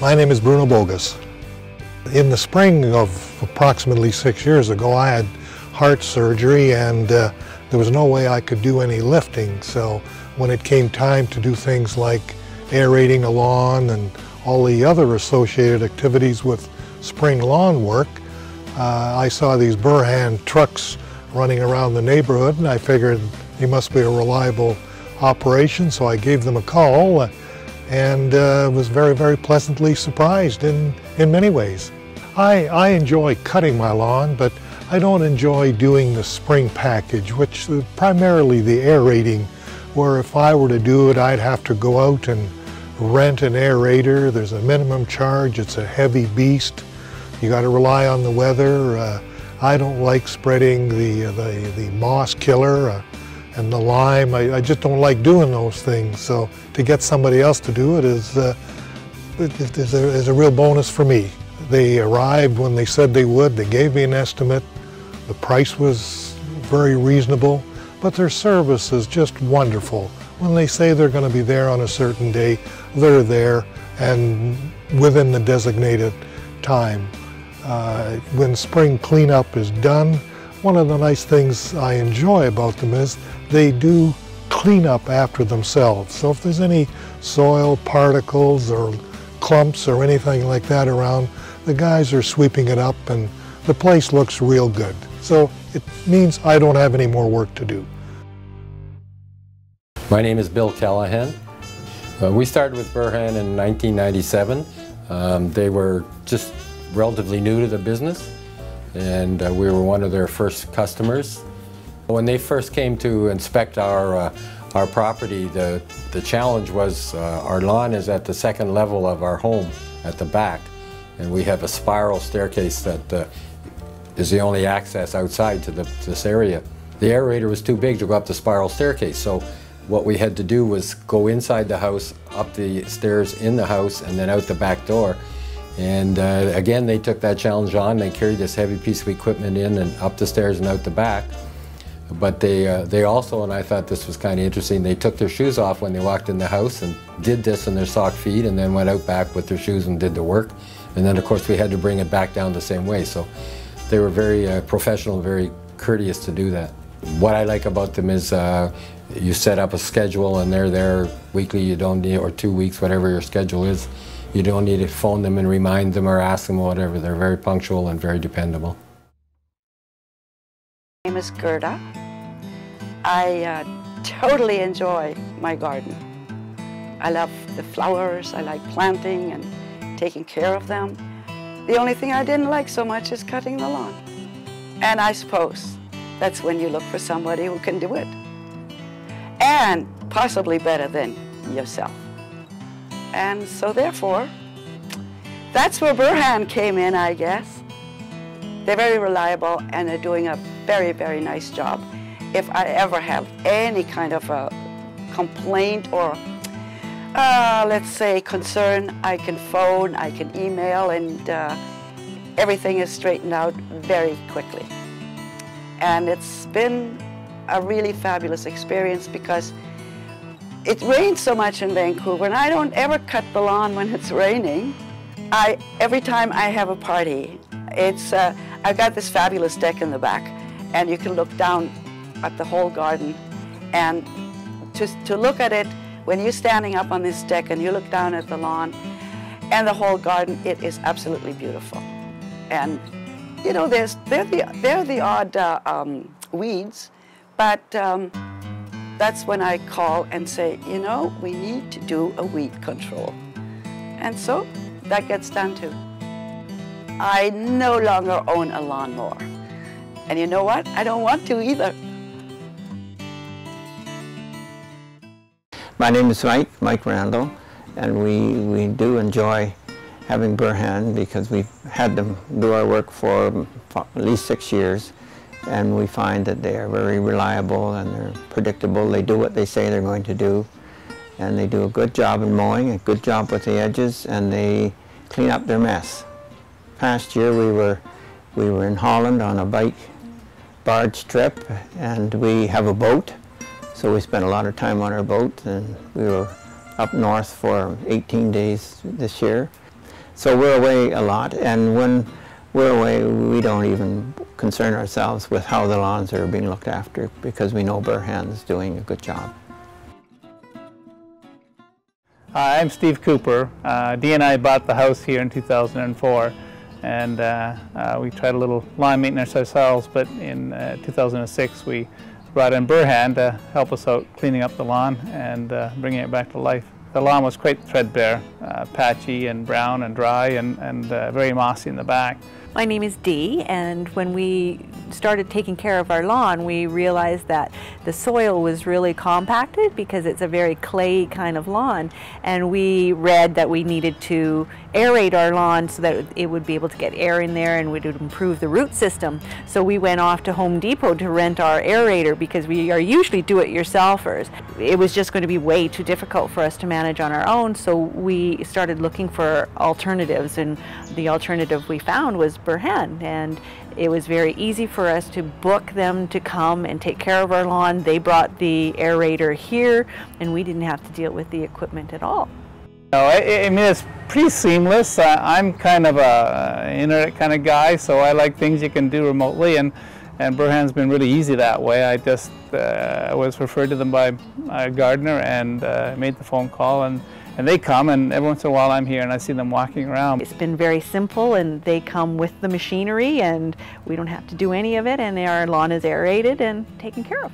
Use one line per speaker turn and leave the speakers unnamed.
My name is Bruno Bogus. In the spring of approximately 6 years ago, I had heart surgery and there was no way I could do any lifting. So when it came time to do things like aerating a lawn and all the other associated activities with spring lawn work, I saw these Bur-Han trucks running around the neighborhood, and I figured they must be a reliable operation, so I gave them a call and was very, very pleasantly surprised in many ways. I enjoy cutting my lawn, but I don't enjoy doing the spring package, which is primarily the aerating, where if I were to do it, I'd have to go out and rent an aerator. There's a minimum charge. It's a heavy beast. You got to rely on the weather. I don't like spreading the moss killer and the lime. I just don't like doing those things. So to get somebody else to do it is a real bonus for me. They arrived when they said they would. They gave me an estimate. The price was very reasonable, but their service is just wonderful. When they say they're going to be there on a certain day, they're there and within the designated time. When spring cleanup is done, one of the nice things I enjoy about them is they do clean up after themselves. So if there's any soil particles or clumps or anything like that around, the guys are sweeping it up and the place looks real good. So it means I don't have any more work to do.
My name is Bill Callahan. We started with Bur-Han in 1997. They were just relatively new to the business, and we were one of their first customers. When they first came to inspect our property, the challenge was our lawn is at the second level of our home at the back, and we have a spiral staircase that is the only access outside to this area. The aerator was too big to go up the spiral staircase, so what we had to do was go inside the house, up the stairs in the house, and then out the back door. And again, they took that challenge on. They carried this heavy piece of equipment in and up the stairs and out the back. But they also, and I thought this was kind of interesting, they took their shoes off when they walked in the house and did this in their sock feet, and then went out back with their shoes and did the work. And then of course we had to bring it back down the same way. So they were very professional, very courteous to do that. What I like about them is you set up a schedule and they're there weekly, you don't need, or 2 weeks, whatever your schedule is. You don't need to phone them and remind them or ask them or whatever. They're very punctual and very dependable.
My name is Gerda. I totally enjoy my garden. I love the flowers. I like planting and taking care of them. The only thing I didn't like so much is cutting the lawn. And I suppose that's when you look for somebody who can do it. And possibly better than yourself. And so therefore, that's where Bur-Han came in, I guess. They're very reliable and they're doing a very, very nice job. If I ever have any kind of a complaint or, let's say, concern, I can phone, I can email, and everything is straightened out very quickly. And it's been a really fabulous experience because it rains so much in Vancouver, and I don't ever cut the lawn when it's raining. Every time I have a party, I've got this fabulous deck in the back, and you can look down at the whole garden. And to look at it, when you're standing up on this deck and you look down at the lawn and the whole garden, it is absolutely beautiful. And you know, they're the odd weeds, but that's when I call and say, you know, we need to do a weed control. And so that gets done too. I no longer own a lawnmower. And you know what? I don't want to either.
My name is Mike Randall, and we do enjoy having Bur-Han because we've had them do our work for at least 6 years. And we find that they are very reliable and they're predictable. They do what they say they're going to do. And they do a good job in mowing, a good job with the edges, and they clean up their mess. Past year we were in Holland on a bike barge trip, and we have a boat. So we spent a lot of time on our boat, and we were up north for 18 days this year. So we're away a lot, and when we're away, we don't even concern ourselves with how the lawns are being looked after because we know Bur-Han's doing a good job.
I'm Steve Cooper. Dee and I bought the house here in 2004, and we tried a little lawn maintenance ourselves, but in 2006 we brought in Bur-Han to help us out cleaning up the lawn and bringing it back to life. The lawn was quite threadbare, patchy and brown and dry and very mossy in the back.
My name is Dee, and when we started taking care of our lawn, we realized that the soil was really compacted because it's a very clay kind of lawn, and we read that we needed to aerate our lawn so that it would be able to get air in there and would improve the root system. So we went off to Home Depot to rent our aerator because we are usually do-it-yourselfers. It was just going to be way too difficult for us to manage on our own, so we started looking for alternatives, and the alternative we found was Bur-Han, and it was very easy for us to book them to come and take care of our lawn. They brought the aerator here, and we didn't have to deal with the equipment at all.
I mean, it's pretty seamless. I'm kind of a internet kind of guy, so I like things you can do remotely, and Bur-Han's been really easy that way. I just was referred to them by a gardener and made the phone call, and they come, and every once in a while I'm here and I see them walking around.
It's been very simple, and they come with the machinery, and we don't have to do any of it, and our lawn is aerated and taken care of.